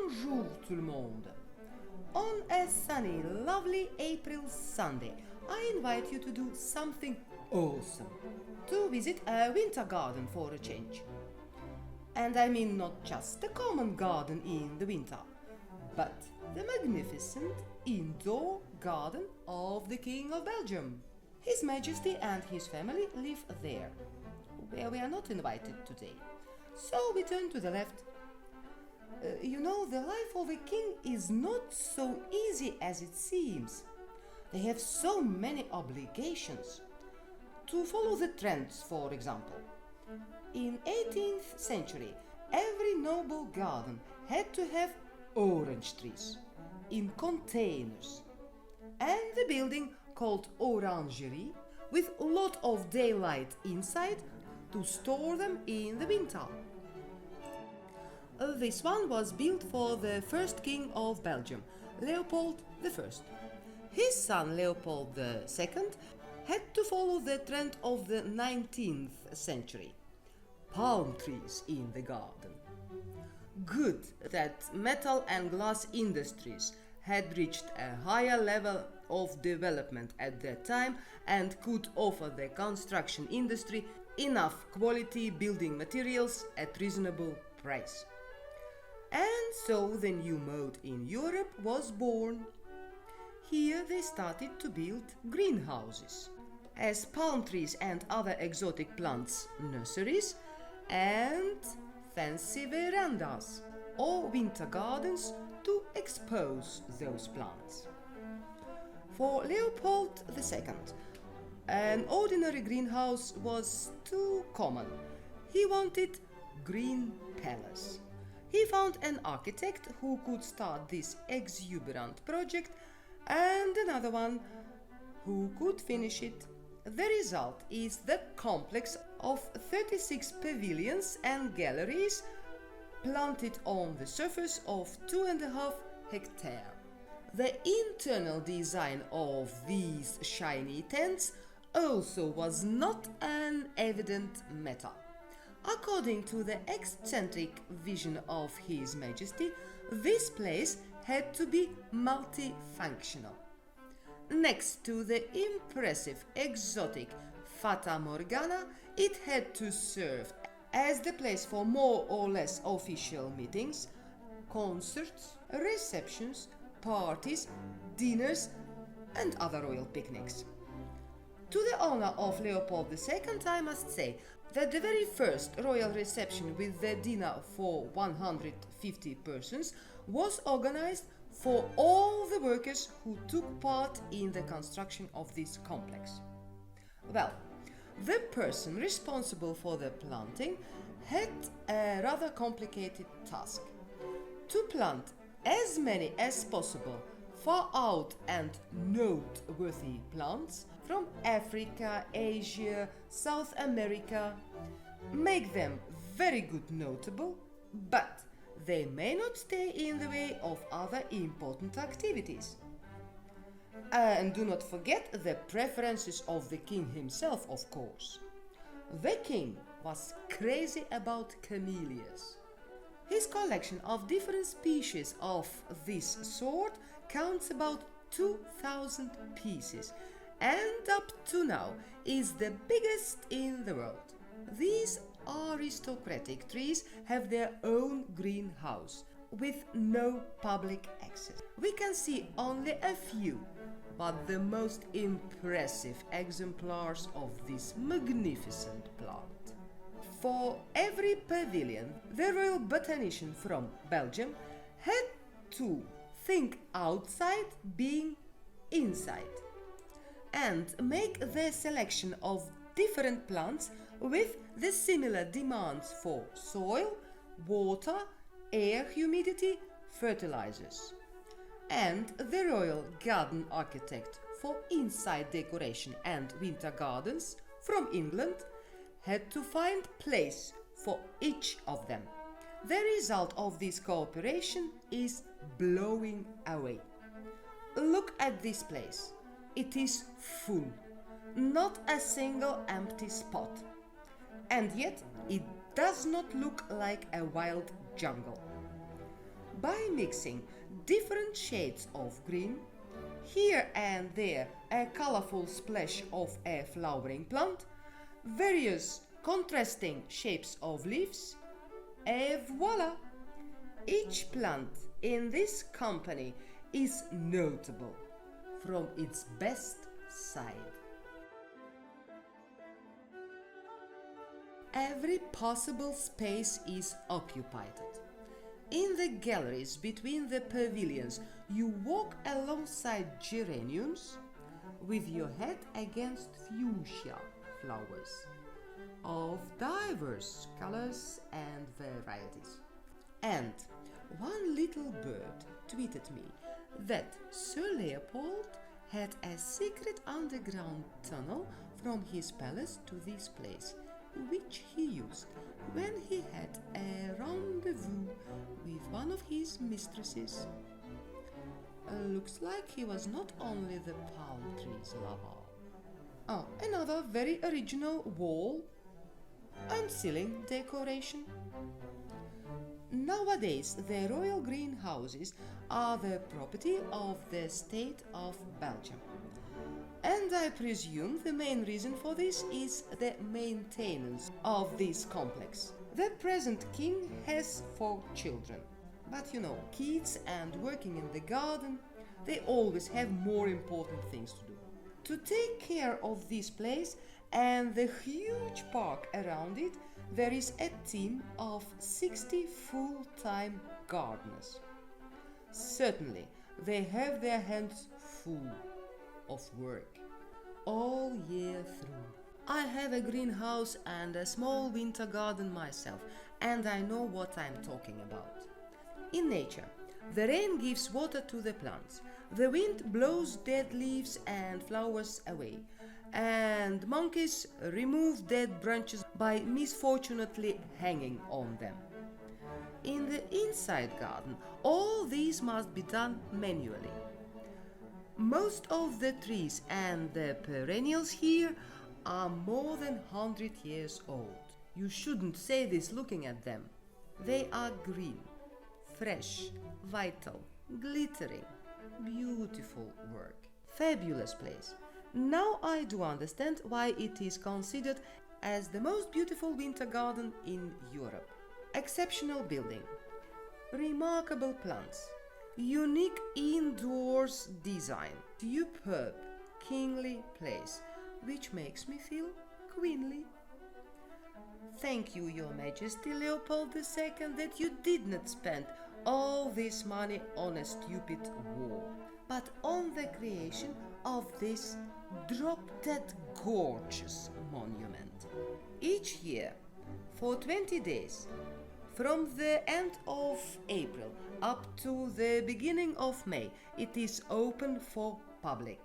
Bonjour tout le monde. On a sunny, lovely April Sunday, I invite you to do something awesome. To visit a winter garden for a change. And I mean not just the common garden in the winter, but the magnificent indoor garden of the King of Belgium. His Majesty and his family live there, where we are not invited today. So we turn to the left. The life of a king is not so easy as it seems. They have so many obligations. To follow the trends, for example. In 18th century, every noble garden had to have orange trees in containers, and the building called orangerie with a lot of daylight inside to store them in the winter. This one was built for the first king of Belgium, Leopold I. His son Leopold II had to follow the trend of the 19th century. Palm trees in the garden. Good that metal and glass industries had reached a higher level of development at that time and could offer the construction industry enough quality building materials at reasonable price. And so the new mode in Europe was born. Here they started to build greenhouses, as palm trees and other exotic plants nurseries, and fancy verandas or winter gardens to expose those plants. For Leopold II, an ordinary greenhouse was too common. He wanted green palace. He found an architect who could start this exuberant project and another one who could finish it. The result is the complex of 36 pavilions and galleries planted on the surface of 2.5 hectares. The internal design of these shiny tents also was not an evident matter. According to the eccentric vision of His Majesty, this place had to be multifunctional. Next to the impressive exotic Fata Morgana, it had to serve as the place for more or less official meetings, concerts, receptions, parties, dinners, and other royal picnics. To the honor of Leopold II, I must say that the very first royal reception with the dinner for 150 persons was organized for all the workers who took part in the construction of this complex. Well, the person responsible for the planting had a rather complicated task: to plant as many as possible far out and noteworthy plants from Africa, Asia, South America, make them very good notable, but they may not stay in the way of other important activities. And do not forget the preferences of the king himself, of course. The king was crazy about camellias. His collection of different species of this sort counts about 2,000 pieces, and up to now is the biggest in the world. These aristocratic trees have their own greenhouse with no public access. We can see only a few, but the most impressive exemplars of this magnificent plant. For every pavilion, the royal botanician from Belgium had to think outside being inside and make the selection of different plants with the similar demands for soil, water, air humidity, fertilizers. And the royal garden architect for inside decoration and winter gardens from England had to find place for each of them. The result of this cooperation is blowing away. Look at this place. It is full, not a single empty spot. And yet it does not look like a wild jungle. By mixing different shades of green, here and there a colorful splash of a flowering plant, various contrasting shapes of leaves, et voila! Each plant in this company is notable from its best side. Every possible space is occupied. In the galleries between the pavilions, you walk alongside geraniums with your head against fuchsia flowers of diverse colors and varieties. And one little bird tweeted me that Sir Leopold had a secret underground tunnel from his palace to this place, which he used when he had a rendezvous with one of his mistresses. Looks like he was not only the palm trees lover. Another very original wall and ceiling decoration. Nowadays, the royal greenhouses are the property of the state of Belgium. And I presume the main reason for this is the maintenance of this complex. The present king has 4 children. But you know, kids and working in the garden, they always have more important things to do. To take care of this place and the huge park around it, there is a team of 60 full-time gardeners. Certainly, they have their hands full of work all year through. I have a greenhouse and a small winter garden myself, and I know what I'm talking about. In nature, the rain gives water to the plants, the wind blows dead leaves and flowers away, and monkeys remove dead branches by misfortunately hanging on them. In the inside garden, all these must be done manually. Most of the trees and the perennials here are more than 100 years old. You shouldn't say this looking at them. They are green, fresh, vital, glittering, beautiful work. Fabulous place. Now I do understand why it is considered as the most beautiful winter garden in Europe. Exceptional building, remarkable plants, unique indoors design, superb, kingly place, which makes me feel queenly. Thank you, Your Majesty Leopold II, that you did not spend all this money on a stupid war, but on the creation of this drop-dead gorgeous monument. Each year, for 20 days, from the end of April up to the beginning of May, it is open for public.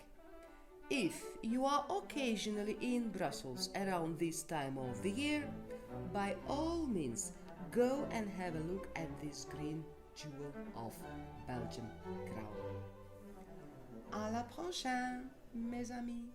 If you are occasionally in Brussels around this time of the year, by all means go and have a look at this green jewel of Belgian crown. À la prochaine, mes amis!